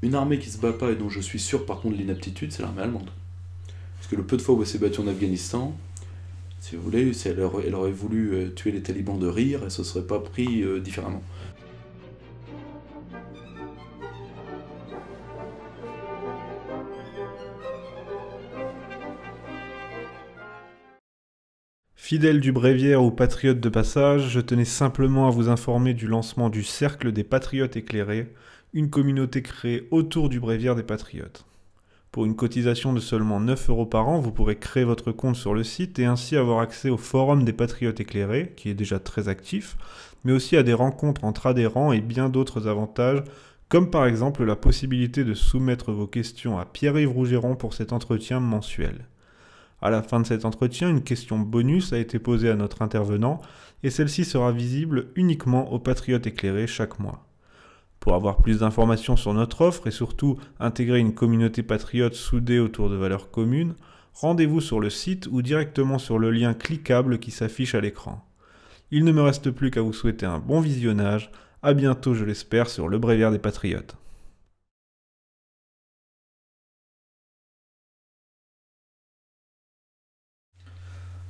Une armée qui se bat pas et dont je suis sûr par contre de l'inaptitude, c'est l'armée allemande. Parce que le peu de fois où elle s'est battue en Afghanistan, si vous voulez, si elle aurait voulu tuer les talibans de rire, elle se serait pas pris différemment. Fidèles du Bréviaire ou patriotes de passage, je tenais simplement à vous informer du lancement du Cercle des Patriotes éclairés, une communauté créée autour du Bréviaire des Patriotes. Pour une cotisation de seulement 9 € par an, vous pourrez créer votre compte sur le site et ainsi avoir accès au Forum des Patriotes éclairés, qui est déjà très actif, mais aussi à des rencontres entre adhérents et bien d'autres avantages, comme par exemple la possibilité de soumettre vos questions à Pierre-Yves Rougeron pour cet entretien mensuel. À la fin de cet entretien, une question bonus a été posée à notre intervenant et celle-ci sera visible uniquement aux Patriotes éclairés chaque mois. Pour avoir plus d'informations sur notre offre et surtout intégrer une communauté patriote soudée autour de valeurs communes, rendez-vous sur le site ou directement sur le lien cliquable qui s'affiche à l'écran. Il ne me reste plus qu'à vous souhaiter un bon visionnage. À bientôt, je l'espère, sur le Bréviaire des Patriotes.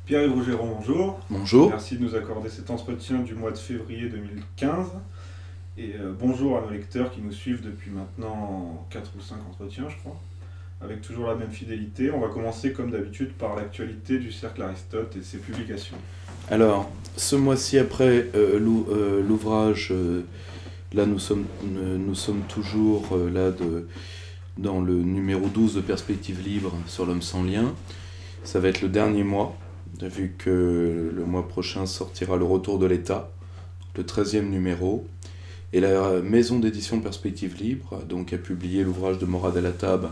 Pierre-Yves Rougeron, bonjour. Bonjour. Merci de nous accorder cet entretien du mois de février 2015. Et bonjour à nos lecteurs qui nous suivent depuis maintenant 4 ou 5 entretiens, je crois, avec toujours la même fidélité. On va commencer comme d'habitude par l'actualité du Cercle Aristote et ses publications. Alors, ce mois-ci après l'ouvrage, là nous sommes toujours dans le numéro 12 de Perspective Libre sur l'homme sans lien. Ça va être le dernier mois, vu que le mois prochain sortira Le Retour de l'État, le 13e numéro. Et la maison d'édition Perspective Libre donc, a publié l'ouvrage de Morad El-Attab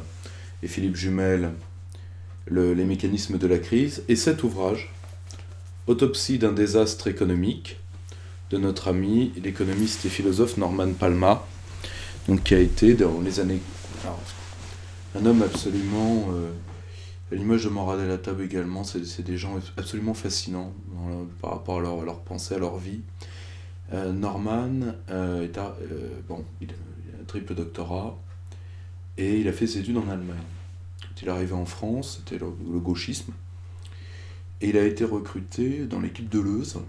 et Philippe Jumel, Les mécanismes de la crise. Et cet ouvrage, Autopsie d'un désastre économique, de notre ami, l'économiste et philosophe Norman Palma, donc, qui a été dans les années... Alors, un homme absolument... à l'image de Morad El-Attab également, c'est des gens absolument fascinants par rapport à leur pensée, à leur vie. Norman il a un triple doctorat et il a fait ses études en Allemagne. Quand il est arrivé en France, c'était le gauchisme, et il a été recruté dans l'équipe Deleuze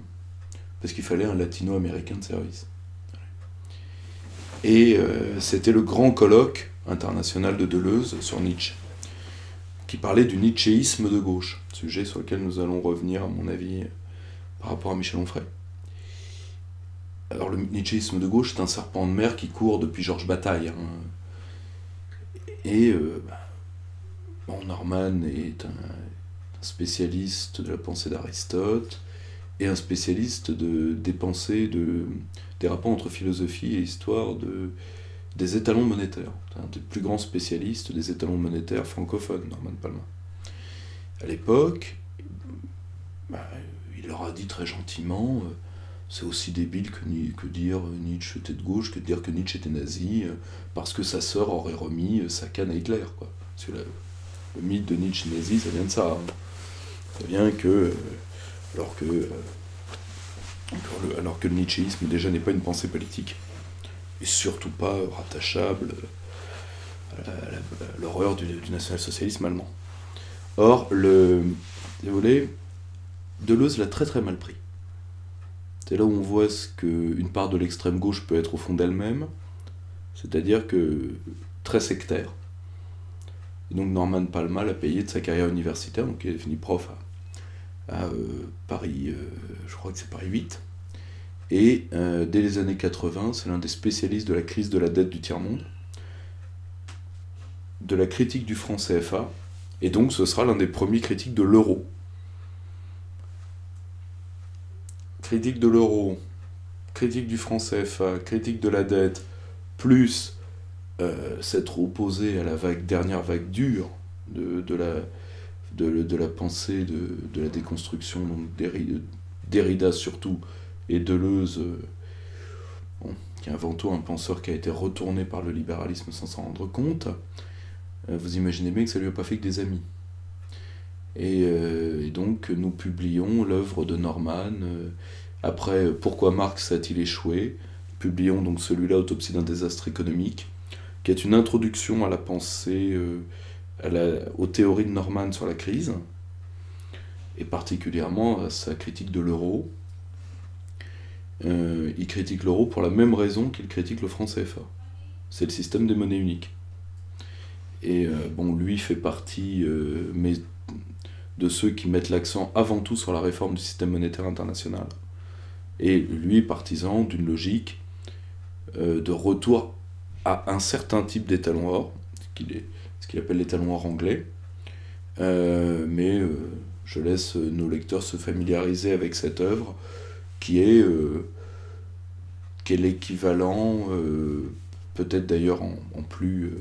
parce qu'il fallait un latino-américain de service. Et c'était le grand colloque international de Deleuze sur Nietzsche, qui parlait du nietzschéisme de gauche, sujet sur lequel nous allons revenir, à mon avis, par rapport à Michel Onfray. Alors le nietzschéisme de gauche, c'est un serpent de mer qui court depuis Georges Bataille. Et Norman est un spécialiste de la pensée d'Aristote et un spécialiste des pensées, des rapports entre philosophie et histoire des étalons monétaires. C'est un des plus grands spécialistes des étalons monétaires francophones, Norman Palma. À l'époque, il leur a dit très gentiment... c'est aussi débile que dire Nietzsche était de gauche, que de dire que Nietzsche était nazi, parce que sa sœur aurait remis sa canne à Hitler, quoi. Parce que le mythe de Nietzsche nazi, ça vient de ça. Ça vient que... alors que le nietzschéisme, déjà, n'est pas une pensée politique, et surtout pas rattachable à l'horreur du national-socialisme allemand. Or, si vous voulez, Deleuze l'a très très mal pris. C'est là où on voit ce qu'une part de l'extrême gauche peut être au fond d'elle-même, c'est-à-dire que très sectaire. Et donc Norman Palma l'a payé de sa carrière universitaire, donc il est devenu prof à Paris, je crois que c'est Paris 8. Et dès les années 80, c'est l'un des spécialistes de la crise de la dette du tiers-monde, de la critique du franc CFA, et donc ce sera l'un des premiers critiques de l'euro. Critique de l'euro, critique du franc CFA, critique de la dette, plus s'être opposé à la dernière vague dure de la pensée de la déconstruction, donc Derrida surtout, et Deleuze, qui est avant tout un penseur qui a été retourné par le libéralisme sans s'en rendre compte, vous imaginez bien que ça lui a pas fait que des amis. Et donc nous publions l'œuvre de Norman. Après, pourquoi Marx a-t-il échoué? Nous publions donc celui-là, Autopsie d'un désastre économique, qui est une introduction à la pensée, aux théories de Norman sur la crise, et particulièrement à sa critique de l'euro. Il critique l'euro pour la même raison qu'il critique le franc CFA. C'est le système des monnaies uniques. Et bon, lui fait partie de ceux qui mettent l'accent avant tout sur la réforme du système monétaire international. Et lui, partisan d'une logique de retour à un certain type d'étalon or, ce qu'il appelle l'étalon or anglais. Mais je laisse nos lecteurs se familiariser avec cette œuvre qui est l'équivalent, peut-être d'ailleurs en plus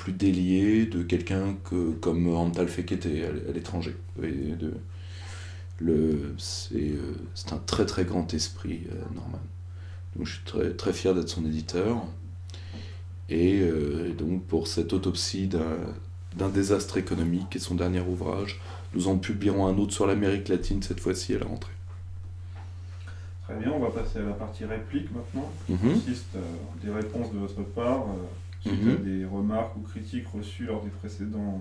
délié de quelqu'un comme Antal Fekete à l'étranger. C'est un très très grand esprit, Norman. Donc je suis très, très fier d'être son éditeur. Et donc pour cette autopsie d'un désastre économique et son dernier ouvrage, nous en publierons un autre sur l'Amérique latine cette fois-ci à la rentrée. Très bien, on va passer à la partie réplique maintenant, qui consiste à des réponses de votre part suite à des remarques ou critiques reçues lors des précédentes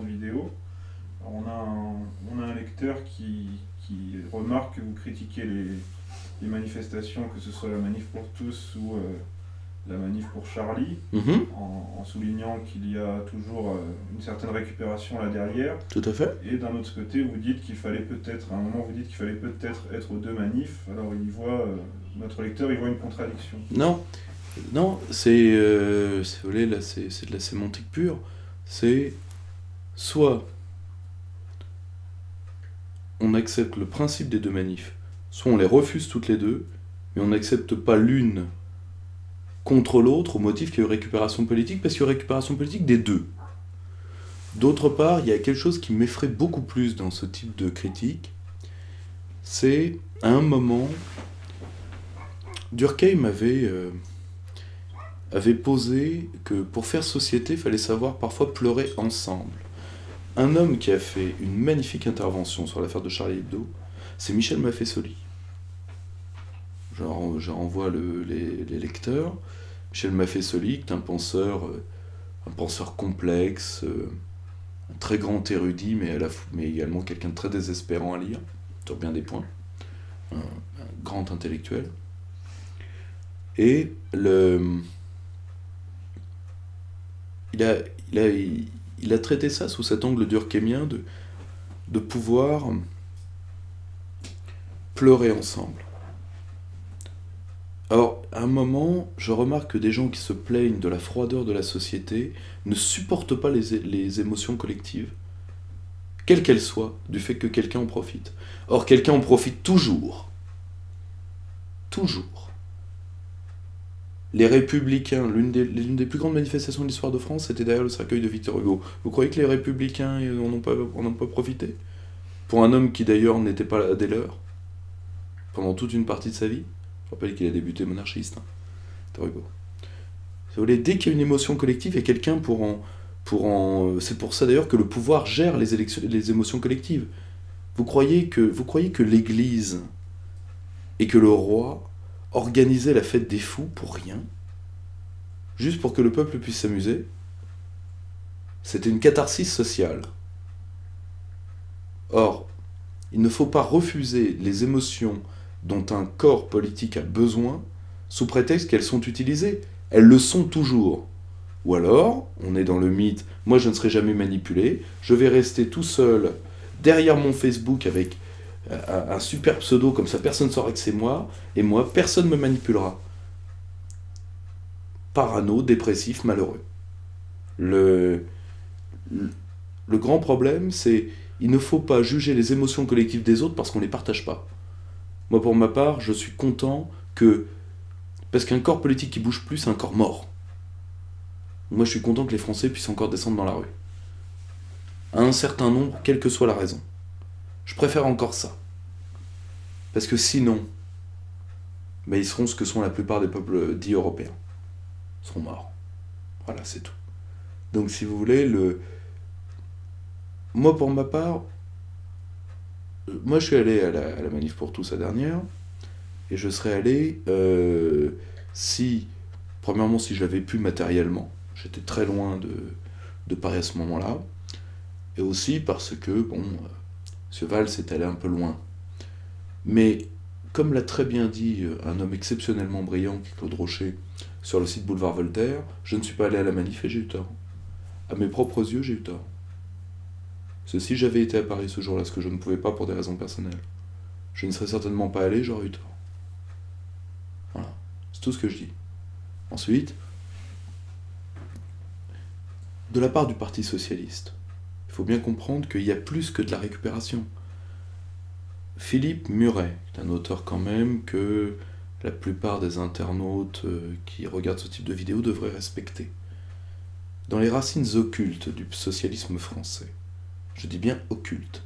vidéos. Alors on a un lecteur qui remarque que vous critiquez les manifestations, que ce soit la manif pour tous ou la manif pour Charlie, en soulignant qu'il y a toujours une certaine récupération là derrière. Tout à fait. Et d'un autre côté, vous dites qu'il fallait peut-être, à un moment, vous dites qu'il fallait peut-être être aux deux manifs. Alors notre lecteur, il voit une contradiction. Non, c'est vous voulez, là, c'est de la sémantique pure. C'est soit on accepte le principe des deux manifs, soit on les refuse toutes les deux, mais on n'accepte pas l'une contre l'autre au motif qu'il y a eu récupération politique, parce qu'il y a eu récupération politique des deux. D'autre part, il y a quelque chose qui m'effraie beaucoup plus dans ce type de critique, c'est, à un moment, Durkheim avait posé que pour faire société, il fallait savoir parfois pleurer ensemble. Un homme qui a fait une magnifique intervention sur l'affaire de Charlie Hebdo, c'est Michel Maffesoli. Je renvoie les lecteurs. Michel Maffesoli, qui est un penseur complexe, un très grand érudit, mais également quelqu'un de très désespérant à lire, sur bien des points, un grand intellectuel. Et il a traité ça sous cet angle durkheimien de pouvoir pleurer ensemble. Alors, à un moment, je remarque que des gens qui se plaignent de la froideur de la société ne supportent pas les émotions collectives, quelles qu'elles soient, du fait que quelqu'un en profite. Or, quelqu'un en profite toujours. Toujours. Les Républicains, l'une des plus grandes manifestations de l'histoire de France, c'était derrière le cercueil de Victor Hugo. Vous croyez que les Républicains n'en ont pas profité? Pour un homme qui d'ailleurs n'était pas là dès l'heure, pendant toute une partie de sa vie. Je rappelle qu'il a débuté monarchiste, Victor Hugo. Vous voulez, dès qu'il y a une émotion collective, il y a quelqu'un pour en... C'est pour ça d'ailleurs que le pouvoir gère les émotions collectives. Vous croyez que l'Église et que le roi organisaient la fête des fous pour rien? Juste pour que le peuple puisse s'amuser? C'était une catharsis sociale. Or, il ne faut pas refuser les émotions dont un corps politique a besoin sous prétexte qu'elles sont utilisées. Elles le sont toujours. Ou alors, on est dans le mythe, moi je ne serai jamais manipulé, je vais rester tout seul derrière mon Facebook avec un super pseudo, comme ça personne ne saura que c'est moi, et moi personne ne me manipulera. Parano, dépressif, malheureux. Le grand problème, c'est il ne faut pas juger les émotions collectives des autres parce qu'on ne les partage pas. Moi, pour ma part, je suis content que... Parce qu'un corps politique qui bouge plus, c'est un corps mort. Moi, je suis content que les Français puissent encore descendre dans la rue. À un certain nombre, quelle que soit la raison. Je préfère encore ça. Parce que sinon, ils seront ce que sont la plupart des peuples dits européens. Ils seront morts. Voilà, c'est tout. Donc si vous voulez, moi pour ma part, moi je suis allé à la Manif pour tous, la dernière, et je serais allé premièrement si j'avais pu matériellement, j'étais très loin de Paris à ce moment-là, et aussi parce que, M. Valls est allé un peu loin. Mais, comme l'a très bien dit un homme exceptionnellement brillant, qui est Claude Rocher, sur le site Boulevard Voltaire, je ne suis pas allé à la manif et j'ai eu tort. À mes propres yeux, j'ai eu tort. Si j'avais été à Paris ce jour-là, ce que je ne pouvais pas pour des raisons personnelles, je ne serais certainement pas allé, j'aurais eu tort. Voilà, c'est tout ce que je dis. Ensuite, de la part du Parti Socialiste, il faut bien comprendre qu'il y a plus que de la récupération. Philippe Muret est un auteur quand même que la plupart des internautes qui regardent ce type de vidéo devraient respecter. Dans les racines occultes du socialisme français, je dis bien occultes,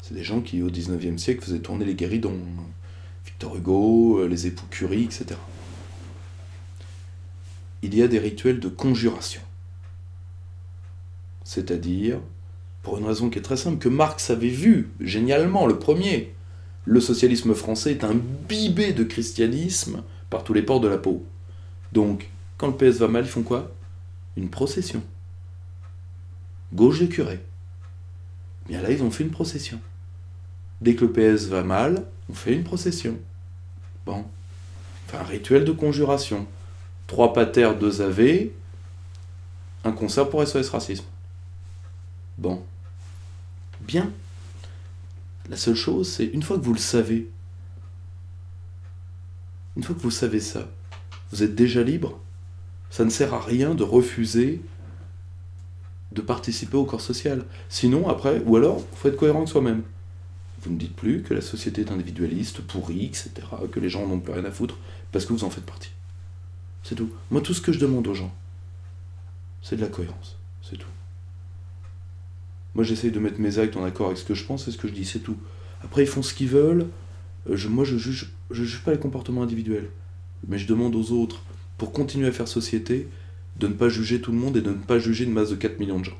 c'est des gens qui au XIXe siècle faisaient tourner les guéridons, Victor Hugo, les époux Curie, etc. Il y a des rituels de conjuration. C'est-à-dire, pour une raison qui est très simple, que Marx avait vu, génialement, le premier. Le socialisme français est imbibé de christianisme par tous les pores de la peau. Donc, quand le PS va mal, ils font quoi? Une procession. Gauche des curés. Bien là, ils ont fait une procession. Dès que le PS va mal, on fait une procession. Bon. Enfin, un rituel de conjuration. 3 pater, 2 ave, un concert pour SOS Racisme. Bon. Bien. La seule chose, c'est, une fois que vous le savez, une fois que vous savez ça, vous êtes déjà libre. Ça ne sert à rien de refuser de participer au corps social. Sinon, après, ou alors, il faut être cohérent avec soi-même. Vous ne dites plus que la société est individualiste, pourrie, etc., que les gens n'ont plus rien à foutre, parce que vous en faites partie. C'est tout. Moi, tout ce que je demande aux gens, c'est de la cohérence. C'est tout. Moi, j'essaye de mettre mes actes en accord avec ce que je pense et ce que je dis, c'est tout. Après, ils font ce qu'ils veulent. Moi, je juge pas les comportements individuels. Mais je demande aux autres, pour continuer à faire société, de ne pas juger tout le monde et de ne pas juger une masse de 4 millions de gens.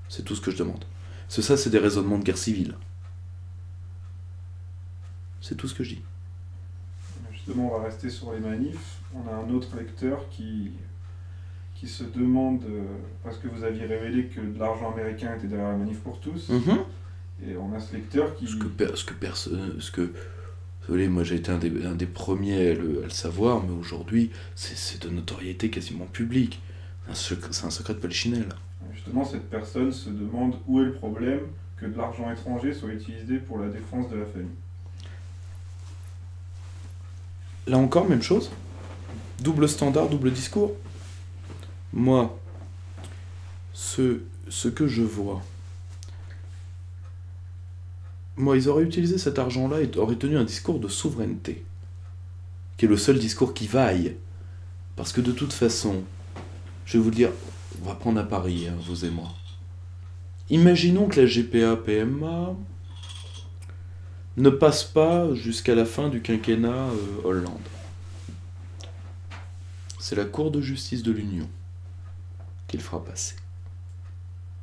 C'est tout ce que je demande. Ça, c'est des raisonnements de guerre civile. C'est tout ce que je dis. Justement, on va rester sur les manifs. On a un autre lecteur qui se demande, parce que vous aviez révélé que de l'argent américain était derrière la manif pour tous, et on a ce lecteur qui... Désolé, moi j'ai été un des premiers à le savoir, mais aujourd'hui, c'est de notoriété quasiment publique. C'est un secret de polichinelle. Justement, cette personne se demande où est le problème que de l'argent étranger soit utilisé pour la défense de la famille. Là encore, même chose. Double standard, double discours. Moi, ce que je vois... Moi, ils auraient utilisé cet argent-là et auraient tenu un discours de souveraineté, qui est le seul discours qui vaille. Parce que de toute façon, je vais vous le dire, on va prendre à Paris, hein, vous et moi. Imaginons que la GPA-PMA ne passe pas jusqu'à la fin du quinquennat Hollande. C'est la Cour de justice de l'Union qui le fera passer.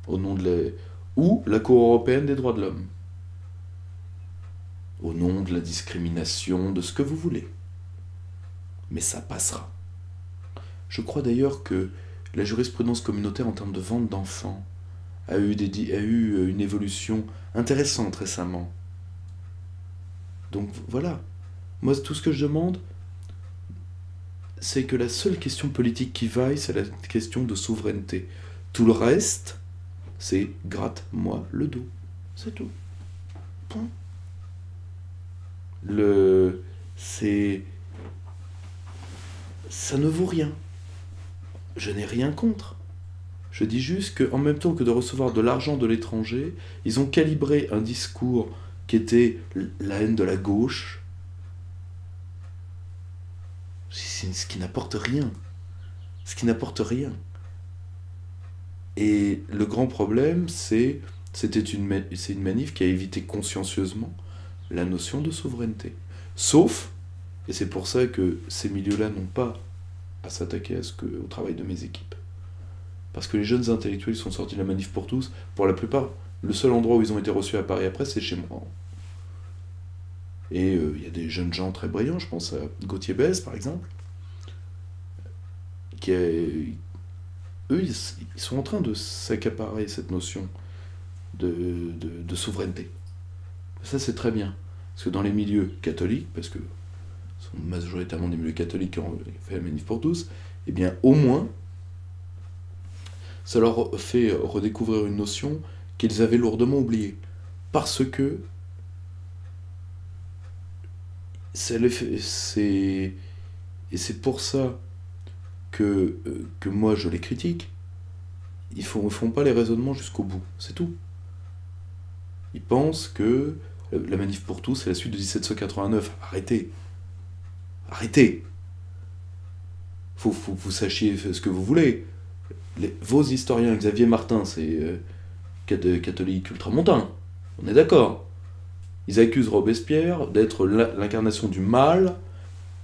Au nom de ou la Cour européenne des droits de l'homme. Au nom de la discrimination, de ce que vous voulez. Mais ça passera. Je crois d'ailleurs que la jurisprudence communautaire en termes de vente d'enfants a eu une évolution intéressante récemment. Donc voilà. Moi, tout ce que je demande, c'est que la seule question politique qui vaille, c'est la question de souveraineté. Tout le reste, c'est gratte-moi le dos. C'est tout. Point. Ça ne vaut rien. Je n'ai rien contre. Je dis juste qu'en même temps que de recevoir de l'argent de l'étranger, ils ont calibré un discours qui était la haine de la gauche. C'est ce qui n'apporte rien. Ce qui n'apporte rien. Et le grand problème, c'est une manif qui a évité consciencieusement la notion de souveraineté. Sauf, Et c'est pour ça que ces milieux-là n'ont pas à s'attaquer au travail de mes équipes. Parce que les jeunes intellectuels sont sortis de la manif pour tous, pour la plupart, le seul endroit où ils ont été reçus à Paris après, c'est chez moi. Et il y a des jeunes gens très brillants, je pense à Gauthier Bèze, par exemple, eux, ils sont en train de s'accaparer cette notion de souveraineté. Ça, c'est très bien. Parce que dans les milieux catholiques, parce que ce sont majoritairement des milieux catholiques qui ont fait la manif pour tous, eh bien, au moins, ça leur fait redécouvrir une notion qu'ils avaient lourdement oubliée. Parce que et c'est pour ça que moi je les critique. Ils font pas les raisonnements jusqu'au bout, c'est tout. Ils pensent que la manif pour tous c'est la suite de 1789. Arrêtez. Arrêtez. Faut vous sachiez ce que vous voulez. Vos historiens, Xavier Martin, c'est catholique ultramontain. On est d'accord. Ils accusent Robespierre d'être l'incarnation du mal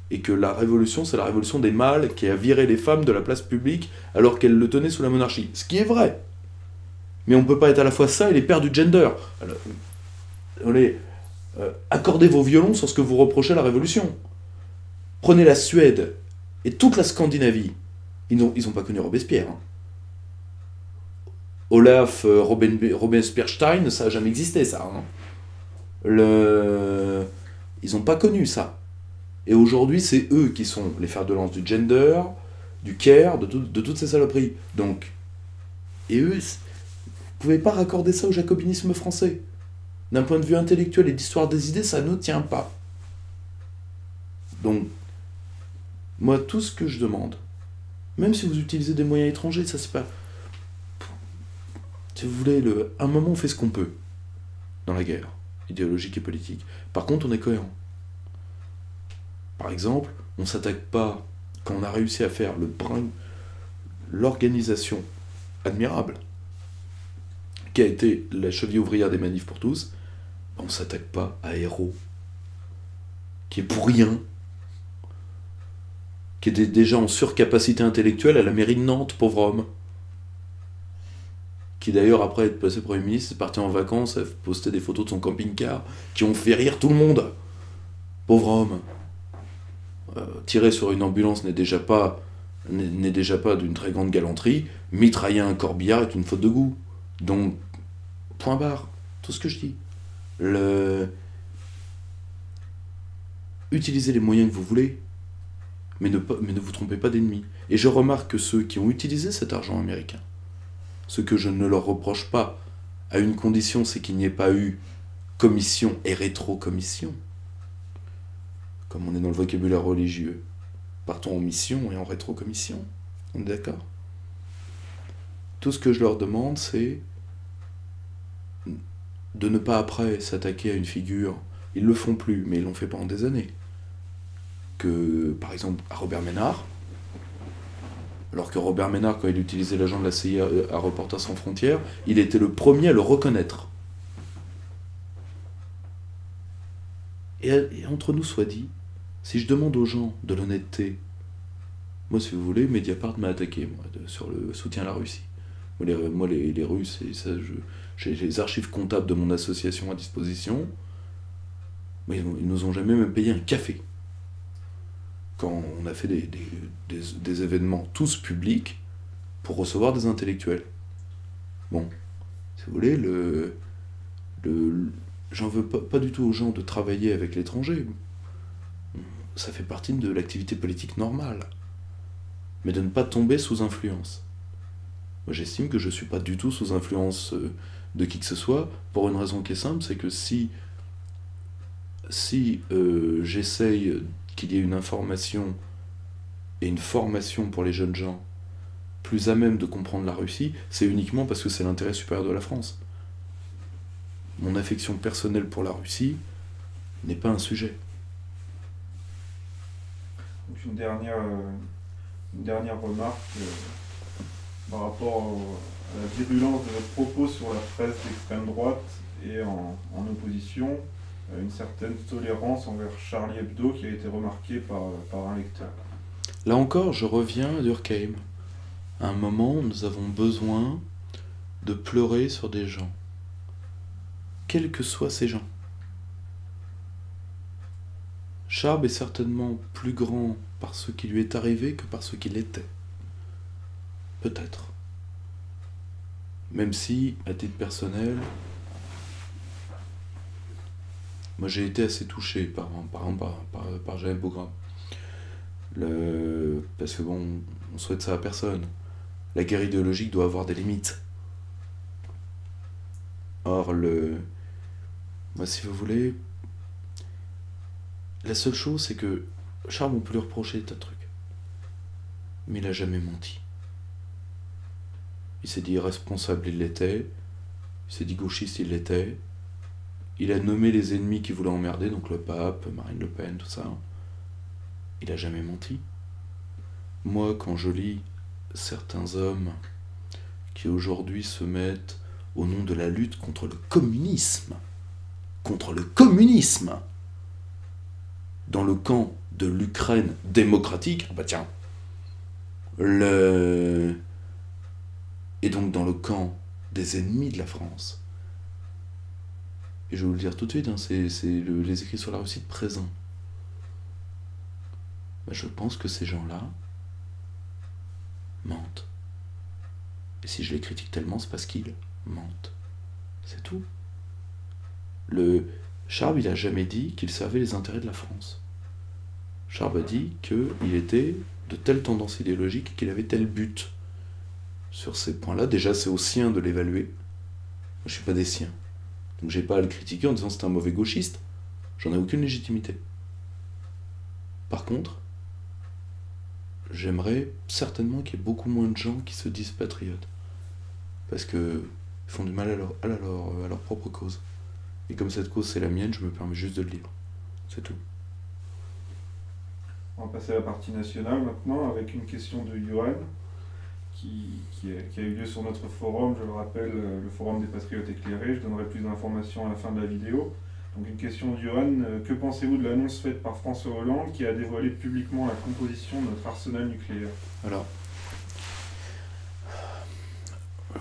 et que la révolution, c'est la révolution des mâles qui a viré les femmes de la place publique alors qu'elles le tenaient sous la monarchie. Ce qui est vrai. Mais on ne peut pas être à la fois ça et les pères du gender. Alors, accordez vos violons sur ce que vous reprochez à la révolution. Prenez la Suède et toute la Scandinavie. Ils n'ont pas connu Robespierre. Hein. Olaf Robespierre-Stein, ça n'a jamais existé, ça. Hein. Ils n'ont pas connu ça. Et aujourd'hui, c'est eux qui sont les fers de lance du gender, du care, de toutes ces saloperies. Donc, et eux, vous ne pouvez pas raccorder ça au jacobinisme français. D'un point de vue intellectuel et d'histoire des idées, ça ne tient pas. Donc, moi, tout ce que je demande, même si vous utilisez des moyens étrangers, ça c'est pas... Si vous voulez, à un moment, on fait ce qu'on peut dans la guerre, idéologique et politique. Par contre, on est cohérent. Par exemple, on ne s'attaque pas, quand on a réussi à faire l'organisation admirable, qui a été la cheville ouvrière des manifs pour tous, on ne s'attaque pas à Hérault, qui est pour rien, qui était déjà en surcapacité intellectuelle à la mairie de Nantes, pauvre homme. Qui d'ailleurs, après être passé Premier ministre, est parti en vacances, a posté des photos de son camping-car, qui ont fait rire tout le monde. Pauvre homme. Tirer sur une ambulance n'est déjà pas d'une très grande galanterie, mitrailler un corbillard est une faute de goût. Donc, point barre, tout ce que je dis. Utilisez les moyens que vous voulez, mais ne vous trompez pas d'ennemis. Et je remarque que ceux qui ont utilisé cet argent américain, ce que je ne leur reproche pas, à une condition, c'est qu'il n'y ait pas eu commission et rétro-commission. Comme on est dans le vocabulaire religieux. Partons en mission et en rétro-commission. On est d'accord ? Tout ce que je leur demande, c'est de ne pas après s'attaquer à une figure. Ils le font plus, mais ils l'ont fait pendant des années. Que, par exemple, à Robert Ménard, alors que Robert Ménard, quand il utilisait l'agent de la CIA à Reporters sans frontières, il était le premier à le reconnaître. Et entre nous soit dit, si je demande aux gens de l'honnêteté, moi si vous voulez, Mediapart m'a attaqué sur le soutien à la Russie. Moi les Russes, et ça, j'ai les archives comptables de mon association à disposition, mais ils nous ont jamais même payé un café. Quand on a fait des événements tous publics pour recevoir des intellectuels. Bon, si vous voulez, j'en veux pas du tout aux gens de travailler avec l'étranger. Ça fait partie de l'activité politique normale. Mais de ne pas tomber sous influence. Moi, j'estime que je ne suis pas du tout sous influence de qui que ce soit, pour une raison qui est simple, c'est que si j'essaye qu'il y ait une information et une formation pour les jeunes gens plus à même de comprendre la Russie, c'est uniquement parce que c'est l'intérêt supérieur de la France. Mon affection personnelle pour la Russie n'est pas un sujet. Donc une dernière remarque par rapport à la virulence de votre propos sur la presse d'extrême droite et en opposition. une certaine tolérance envers Charlie Hebdo qui a été remarquée par un lecteur. Là encore, je reviens à Durkheim. À un moment, nous avons besoin de pleurer sur des gens, quels que soient ces gens. Charb est certainement plus grand par ce qui lui est arrivé que par ce qu'il était. Peut-être. Même si, à titre personnel, moi j'ai été assez touché par Jean Bougrain. Parce que bon, on souhaite ça à personne. La guerre idéologique doit avoir des limites. Or, moi si vous voulez, la seule chose c'est que Charb, on peut lui reprocher des tas de trucs. Mais il a jamais menti. Il s'est dit irresponsable, il l'était. Il s'est dit gauchiste, il l'était. Il a nommé les ennemis qui voulaient emmerder, donc le pape, Marine Le Pen, tout ça. Il a jamais menti. Moi, quand je lis certains hommes qui aujourd'hui se mettent au nom de la lutte contre le communisme, dans le camp de l'Ukraine démocratique, bah tiens, et donc dans le camp des ennemis de la France. Et je vais vous le dire tout de suite, hein, c'est les écrits sur la Russie de présent. Ben, je pense que ces gens-là mentent. Et si je les critique tellement, c'est parce qu'ils mentent. C'est tout. Charb, il n'a jamais dit qu'il servait les intérêts de la France. Charb a dit qu'il était de telle tendance idéologique et qu'il avait tel but. Sur ces points-là, déjà, c'est aux siens de l'évaluer. Moi, je ne suis pas des siens. Donc, j'ai pas à le critiquer en disant que c'est un mauvais gauchiste. J'en ai aucune légitimité. Par contre, j'aimerais certainement qu'il y ait beaucoup moins de gens qui se disent patriotes. Parce qu'ils font du mal à leur propre cause. Et comme cette cause, c'est la mienne, je me permets juste de le dire. C'est tout. On va passer à la partie nationale maintenant avec une question de Johan qui a eu lieu sur notre forum, je le rappelle, le forum des Patriotes éclairés. Je donnerai plus d'informations à la fin de la vidéo. Donc une question de Johan, que pensez-vous de l'annonce faite par François Hollande qui a dévoilé publiquement la composition de notre arsenal nucléaire? Alors,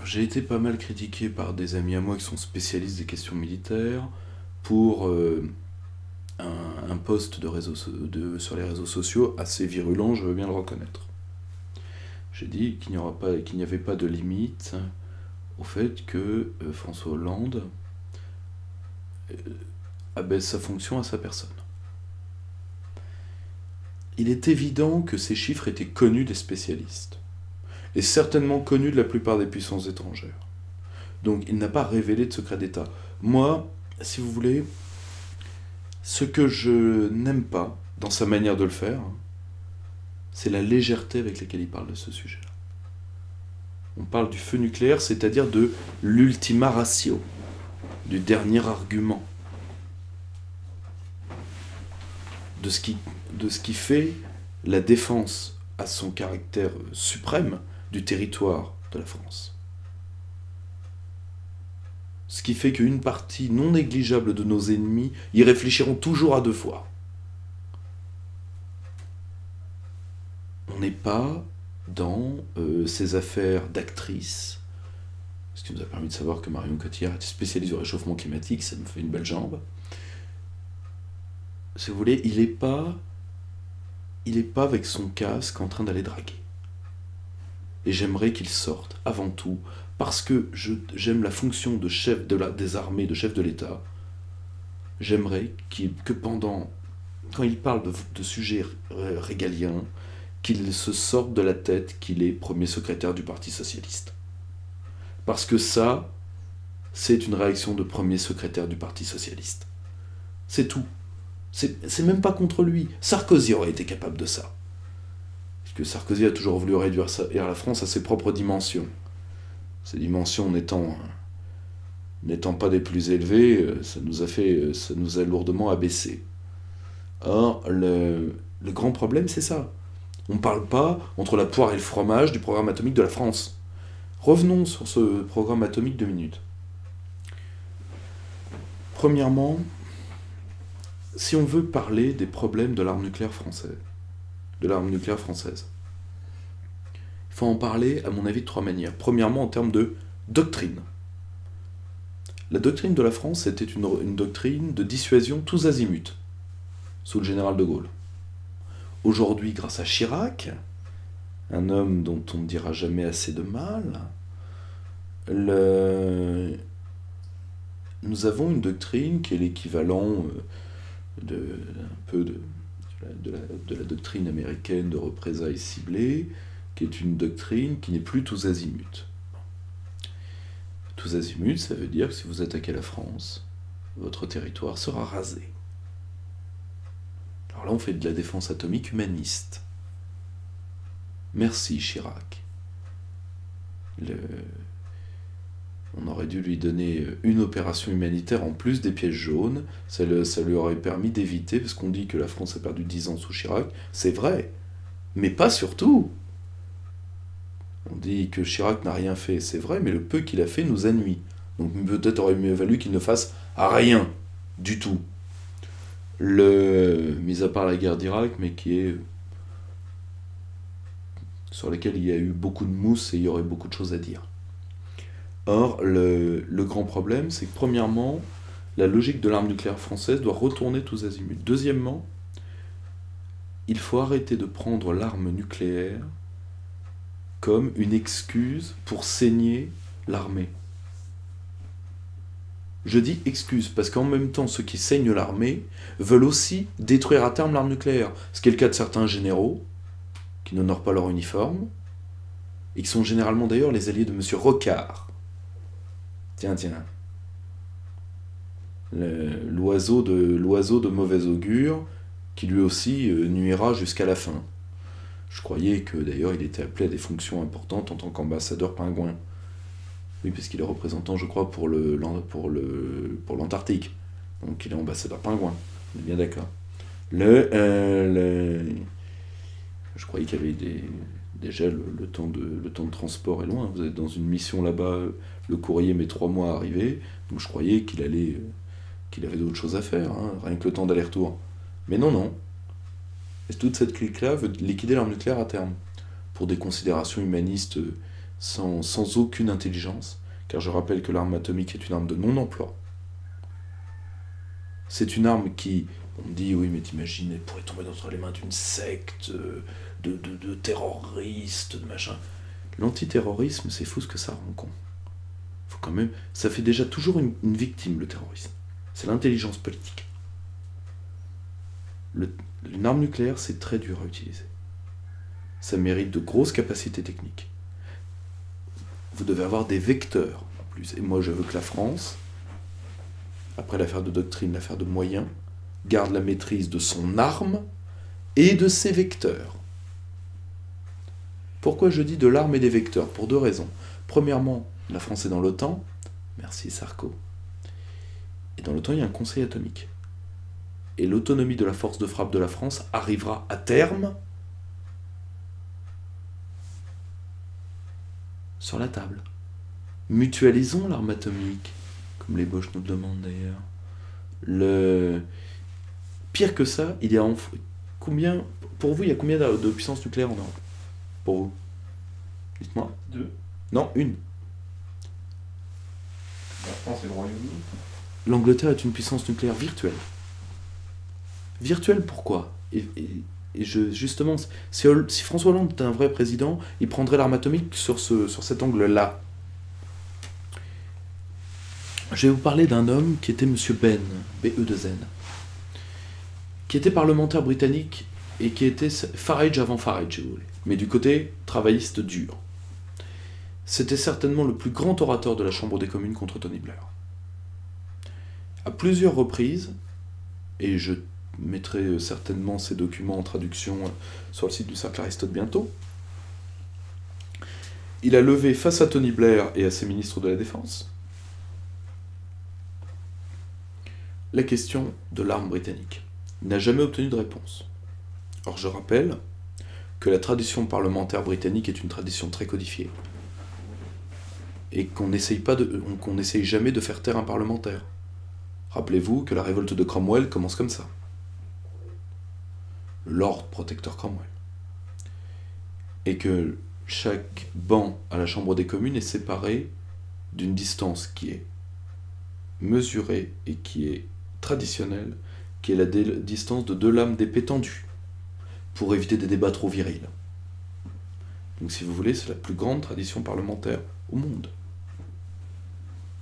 j'ai été pas mal critiqué par des amis à moi qui sont spécialistes des questions militaires pour un post sur les réseaux sociaux assez virulent, je veux bien le reconnaître. J'ai dit qu'il n'y avait pas de limite au fait que François Hollande abaisse sa fonction à sa personne. Il est évident que ces chiffres étaient connus des spécialistes, et certainement connus de la plupart des puissances étrangères. Donc il n'a pas révélé de secret d'État. Moi, si vous voulez, ce que je n'aime pas dans sa manière de le faire, c'est la légèreté avec laquelle il parle de ce sujet-là. On parle du feu nucléaire, c'est-à-dire de l'ultima ratio, du dernier argument, de ce qui fait la défense à son caractère suprême du territoire de la France. Ce qui fait qu'une partie non négligeable de nos ennemis y réfléchiront toujours à deux fois. On n'est pas dans ces affaires d'actrice, ce qui nous a permis de savoir que Marion Cotillard était spécialiste du réchauffement climatique, ça me fait une belle jambe. Si vous voulez, il n'est pas avec son casque en train d'aller draguer. Et j'aimerais qu'il sorte, avant tout, parce que j'aime la fonction de chef des armées, de chef de l'État. J'aimerais que quand il parle de sujets régaliens, qu'il se sorte de la tête qu'il est premier secrétaire du Parti Socialiste. Parce que ça, c'est une réaction de premier secrétaire du Parti Socialiste. C'est tout. C'est même pas contre lui. Sarkozy aurait été capable de ça. Parce que Sarkozy a toujours voulu réduire la France à ses propres dimensions. Ces dimensions n'étant pas des plus élevées, ça nous a lourdement abaissés. Or, le grand problème, c'est ça. On ne parle pas, entre la poire et le fromage, du programme atomique de la France. Revenons sur ce programme atomique 2 minutes. Premièrement, si on veut parler des problèmes de l'arme nucléaire française, il faut en parler, à mon avis, de 3 manières. Premièrement, en termes de doctrine. La doctrine de la France était une doctrine de dissuasion tous azimuts, sous le général de Gaulle. Aujourd'hui, grâce à Chirac, un homme dont on ne dira jamais assez de mal, nous avons une doctrine qui est l'équivalent de la doctrine américaine de représailles ciblées, qui est une doctrine qui n'est plus tous azimuts. Tous azimuts, ça veut dire que si vous attaquez la France, votre territoire sera rasé. Alors là, on fait de la défense atomique humaniste. Merci Chirac. On aurait dû lui donner une opération humanitaire en plus des pièges jaunes. Ça lui aurait permis d'éviter, parce qu'on dit que la France a perdu 10 ans sous Chirac. C'est vrai, mais pas surtout. On dit que Chirac n'a rien fait, c'est vrai, mais le peu qu'il a fait nous a nui. Donc peut-être aurait mieux valu qu'il ne fasse rien du tout. Mis à part la guerre d'Irak, mais sur laquelle il y a eu beaucoup de mousse et il y aurait beaucoup de choses à dire. Or, le grand problème, c'est que premièrement, la logique de l'arme nucléaire française doit retourner tous azimuts. Deuxièmement, il faut arrêter de prendre l'arme nucléaire comme une excuse pour saigner l'armée. Je dis excuse, parce qu'en même temps, ceux qui saignent l'armée veulent aussi détruire à terme l'arme nucléaire. Ce qui est le cas de certains généraux, qui n'honorent pas leur uniforme, et qui sont généralement d'ailleurs les alliés de M. Rocard. Tiens. L'oiseau de mauvais augure, qui lui aussi nuira jusqu'à la fin. Je croyais que d'ailleurs il était appelé à des fonctions importantes en tant qu'ambassadeur pingouin. Oui, parce qu'il est représentant, je crois, pour l'Antarctique. Donc il est ambassadeur pingouin. On est bien d'accord. Je croyais qu'il y avait déjà le temps de transport est loin. Vous êtes dans une mission là-bas, le courrier met 3 mois à arriver. Donc je croyais qu'il avait d'autres choses à faire, hein, rien que le temps d'aller-retour. Mais non. Et toute cette clique-là veut liquider l'arme nucléaire à terme, pour des considérations humanistes sans aucune intelligence, car je rappelle que l'arme atomique est une arme de non-emploi. C'est une arme qui, on me dit, oui, mais t'imagines, elle pourrait tomber entre les mains d'une secte, de terroristes, de machin. L'antiterrorisme, c'est fou ce que ça rend con. Faut quand même, ça fait déjà toujours une victime, le terrorisme. C'est l'intelligence politique. Une arme nucléaire, c'est très dur à utiliser. Ça mérite de grosses capacités techniques. Vous devez avoir des vecteurs en plus. Et moi, je veux que la France, après l'affaire de doctrine, l'affaire de moyens, garde la maîtrise de son arme et de ses vecteurs. Pourquoi je dis de l'arme et des vecteurs? Pour 2 raisons. Premièrement, la France est dans l'OTAN. Merci Sarko. Et dans l'OTAN, il y a un conseil atomique. Et l'autonomie de la force de frappe de la France arrivera à terme sur la table. Mutualisons l'arme atomique, comme les Boches nous le demandent d'ailleurs. Pire que ça, il y a combien, pour vous, il y a combien de puissances nucléaires en Europe? Pour vous? Dites-moi. 2. Non, 1. La France et le Royaume-Uni. L'Angleterre est une puissance nucléaire virtuelle. Virtuelle, pourquoi? Justement, si François Hollande était un vrai président, il prendrait l'arme atomique sur cet angle-là. Je vais vous parler d'un homme qui était M. Ben, B-E-2-N, qui était parlementaire britannique et qui était Farage avant Farage, si vous voulez, mais du côté travailliste dur. C'était certainement le plus grand orateur de la Chambre des communes contre Tony Blair. À plusieurs reprises, et je mettrai certainement ces documents en traduction sur le site du Cercle Aristote bientôt, il a levé face à Tony Blair et à ses ministres de la Défense la question de l'arme britannique. Il n'a jamais obtenu de réponse. Or, je rappelle que la tradition parlementaire britannique est une tradition très codifiée et qu'on n'essaye jamais de faire taire un parlementaire. Rappelez-vous que la révolte de Cromwell commence comme ça. Lord Protector Cromwell. Et que chaque banc à la Chambre des communes est séparé d'une distance qui est mesurée et qui est traditionnelle, qui est la distance de 2 lames d'épée tendues, pour éviter des débats trop virils. Donc si vous voulez, c'est la plus grande tradition parlementaire au monde.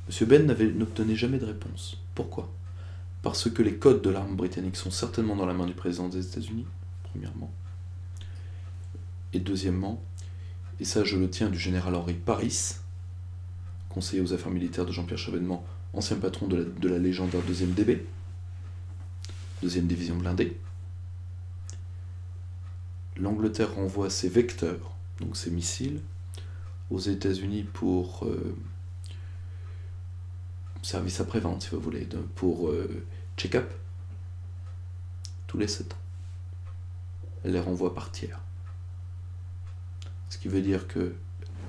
M. Benn n'obtenait jamais de réponse. Pourquoi? Parce que les codes de l'arme britannique sont certainement dans la main du président des États-Unis, premièrement. Et deuxièmement, et ça je le tiens du général Henri Paris, conseiller aux affaires militaires de Jean-Pierre Chevènement, ancien patron de la légendaire 2e DB, 2e division blindée. L'Angleterre renvoie ses vecteurs, donc ses missiles, aux États-Unis pour service après-vente, si vous voulez, pour check-up, tous les 7 ans. Elle les renvoie par tiers. Ce qui veut dire que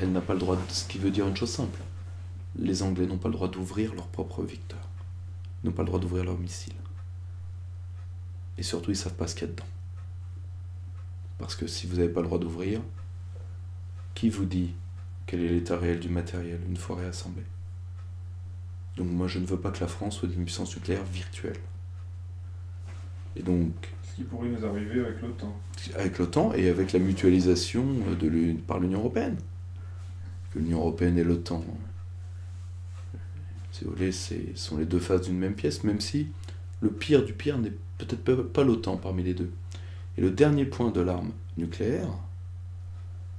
elle n'a pas le droit, ce qui veut dire une chose simple. Les Anglais n'ont pas le droit d'ouvrir leurs propres vecteurs. Ils n'ont pas le droit d'ouvrir leurs missiles. Et surtout, ils ne savent pas ce qu'il y a dedans. Parce que si vous n'avez pas le droit d'ouvrir, qui vous dit quel est l'état réel du matériel une fois réassemblé? Donc moi, je ne veux pas que la France soit une puissance nucléaire virtuelle. Et donc... Ce qui pourrait nous arriver avec l'OTAN. Avec l'OTAN et avec la mutualisation par l'Union européenne. L'Union européenne et l'OTAN, si vous voulez, sont les 2 faces d'une même pièce, même si le pire du pire n'est peut-être pas l'OTAN parmi les 2. Et le dernier point de l'arme nucléaire,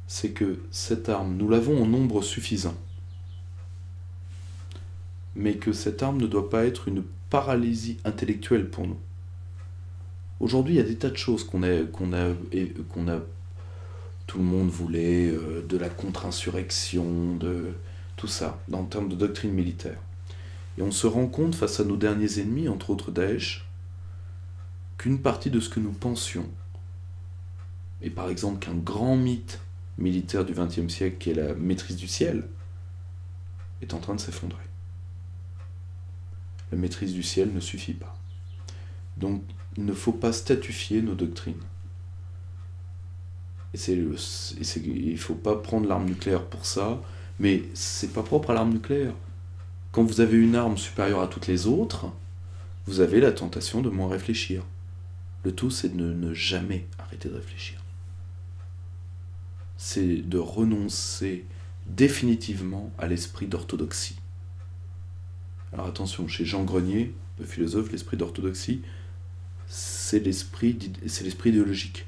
c'est que cette arme, nous l'avons en nombre suffisant, mais que cette arme ne doit pas être une paralysie intellectuelle pour nous. Aujourd'hui, il y a des tas de choses qu'on a, tout le monde voulait, de la contre-insurrection, de tout ça, en termes de doctrine militaire. Et on se rend compte, face à nos derniers ennemis, entre autres Daesh, qu'une partie de ce que nous pensions, et par exemple qu'un grand mythe militaire du XXe siècle, qui est la maîtrise du ciel, est en train de s'effondrer. La maîtrise du ciel ne suffit pas. Donc, il ne faut pas statifier nos doctrines. Et il ne faut pas prendre l'arme nucléaire pour ça, mais c'est pas propre à l'arme nucléaire. Quand vous avez une arme supérieure à toutes les autres, vous avez la tentation de moins réfléchir. Le tout, c'est de ne jamais arrêter de réfléchir. C'est de renoncer définitivement à l'esprit d'orthodoxie. Alors attention, chez Jean Grenier, le philosophe, l'esprit d'orthodoxie, c'est l'esprit idéologique.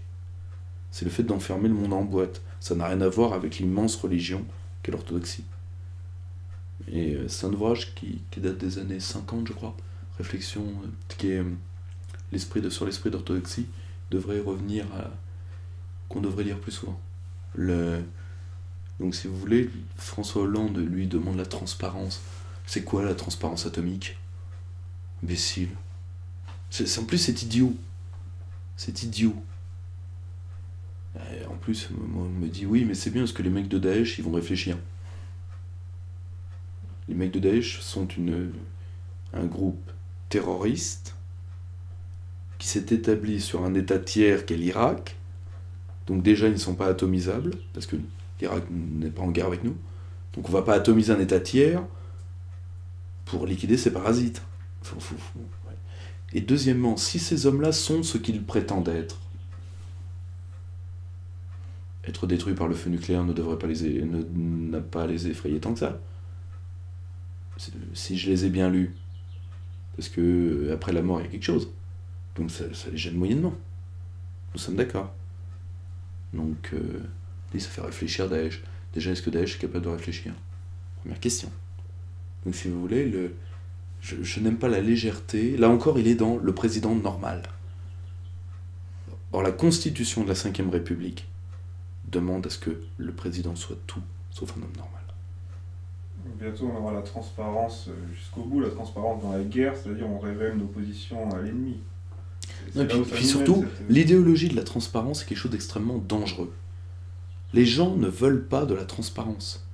C'est le fait d'enfermer le monde en boîte. Ça n'a rien à voir avec l'immense religion qu'est l'orthodoxie. Et c'est un ouvrage qui date des années 50, je crois, réflexion, qui est sur l'esprit d'orthodoxie, devrait revenir qu'on devrait lire plus souvent. Donc si vous voulez, François Hollande lui demande la transparence. C'est quoi la transparence atomique? Imbécile. En plus, c'est idiot. C'est idiot. Et en plus, on me dit oui, mais c'est bien parce que les mecs de Daesh, ils vont réfléchir. Les mecs de Daesh sont un groupe terroriste qui s'est établi sur un état tiers qu'est l'Irak. Donc déjà, ils ne sont pas atomisables, parce que l'Irak n'est pas en guerre avec nous. Donc on ne va pas atomiser un état tiers pour liquider ses parasites. Ouais. Et deuxièmement, si ces hommes-là sont ce qu'ils prétendent être détruits par le feu nucléaire n'a pas à les effrayer tant que ça. Si je les ai bien lus, parce que après la mort il y a quelque chose, donc ça les gêne moyennement. Nous sommes d'accord. Donc ça fait réfléchir Daesh. Déjà, est-ce que Daesh est capable de réfléchir? Première question. Donc si vous voulez, je n'aime pas la légèreté. Là encore, il est dans le président normal. Or, la constitution de la Ve République demande à ce que le président soit tout, sauf un homme normal. Bientôt, on aura la transparence jusqu'au bout, la transparence dans la guerre, c'est-à-dire on révèle nos positions à l'ennemi. Et puis surtout, l'idéologie de la transparence est quelque chose d'extrêmement dangereux. Les gens ne veulent pas de la transparence.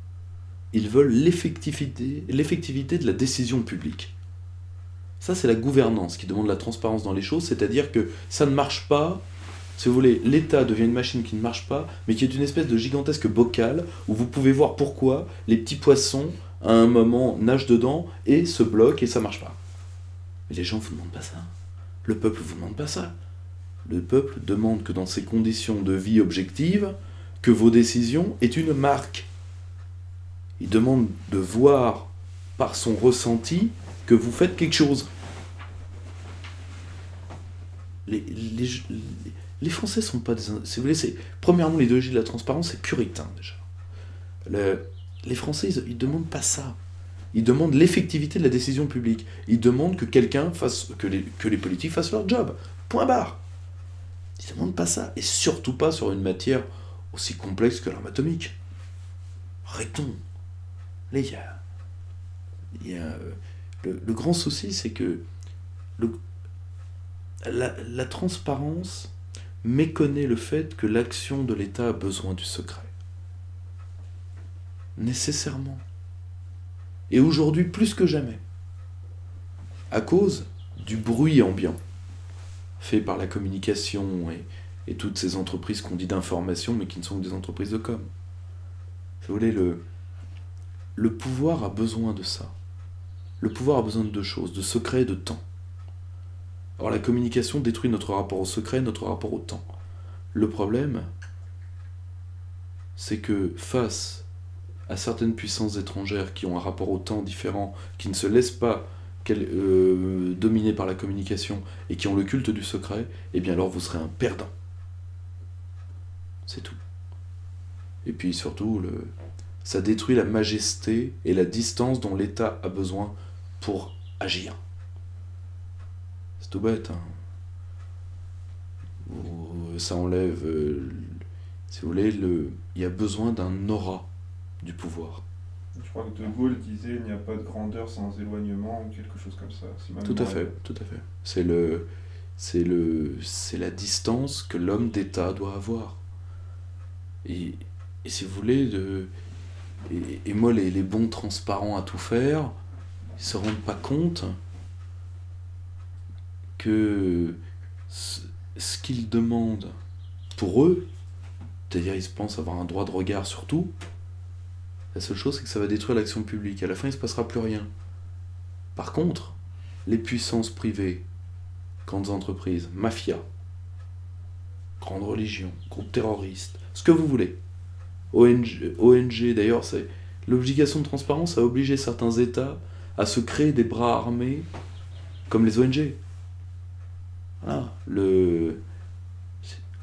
Ils veulent l'effectivité de la décision publique. Ça, c'est la gouvernance qui demande la transparence dans les choses, c'est-à-dire que ça ne marche pas, Si vous voulez, l'État devient une machine qui ne marche pas, mais qui est une espèce de gigantesque bocal où vous pouvez voir pourquoi les petits poissons, à un moment, nagent dedans et se bloquent et ça marche pas. Mais les gens vous demandent pas ça. Le peuple vous demande pas ça. Le peuple demande que dans ces conditions de vie objectives, que vos décisions aient une marque. Il demande de voir par son ressenti que vous faites quelque chose. Les Français sont pas des... Si vous voulez, premièrement, l'idéologie de la transparence, c'est puritain, déjà. Les Français, ils demandent pas ça. Ils demandent l'effectivité de la décision publique. Ils demandent que quelqu'un fasse... que les politiques fassent leur job. Point barre. Ils demandent pas ça. Et surtout pas sur une matière aussi complexe que l'arme atomique. Arrêtons. Là, le grand souci, c'est que la transparence méconnaît le fait que l'action de l'État a besoin du secret. Nécessairement. Et aujourd'hui, plus que jamais. À cause du bruit ambiant fait par la communication et toutes ces entreprises qu'on dit d'information, mais qui ne sont que des entreprises de com. Si vous voulez, le pouvoir a besoin de ça. Le pouvoir a besoin de deux choses, de secret et de temps. Or, la communication détruit notre rapport au secret, notre rapport au temps. Le problème, c'est que face à certaines puissances étrangères qui ont un rapport au temps différent, qui ne se laissent pas dominer par la communication et qui ont le culte du secret, eh bien alors vous serez un perdant. C'est tout. Et puis surtout, ça détruit la majesté et la distance dont l'État a besoin pour agir. C'est tout bête, hein. Ça enlève, si vous voulez, il y a besoin d'un aura du pouvoir. Je crois que De Gaulle disait il n'y a pas de grandeur sans éloignement ou quelque chose comme ça. Tout à fait, tout à fait. C'est la distance que l'homme d'État doit avoir. Et si vous voulez, et moi, les bons transparents à tout faire, ils se rendent pas compte que ce qu'ils demandent pour eux, c'est-à-dire ils pensent avoir un droit de regard sur tout, la seule chose c'est que ça va détruire l'action publique. À la fin il ne se passera plus rien. Par contre, les puissances privées, grandes entreprises, mafias, grandes religions, groupes terroristes, ce que vous voulez, ONG d'ailleurs, l'obligation de transparence a obligé certains États à se créer des bras armés comme les ONG. Voilà,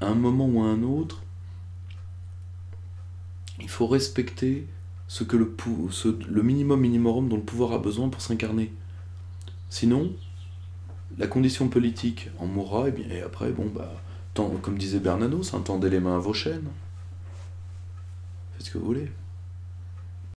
à un moment ou à un autre, il faut respecter ce que le minimum dont le pouvoir a besoin pour s'incarner. Sinon, la condition politique en mourra, et après, comme disait Bernanos, tendez les mains à vos chaînes. Faites ce que vous voulez.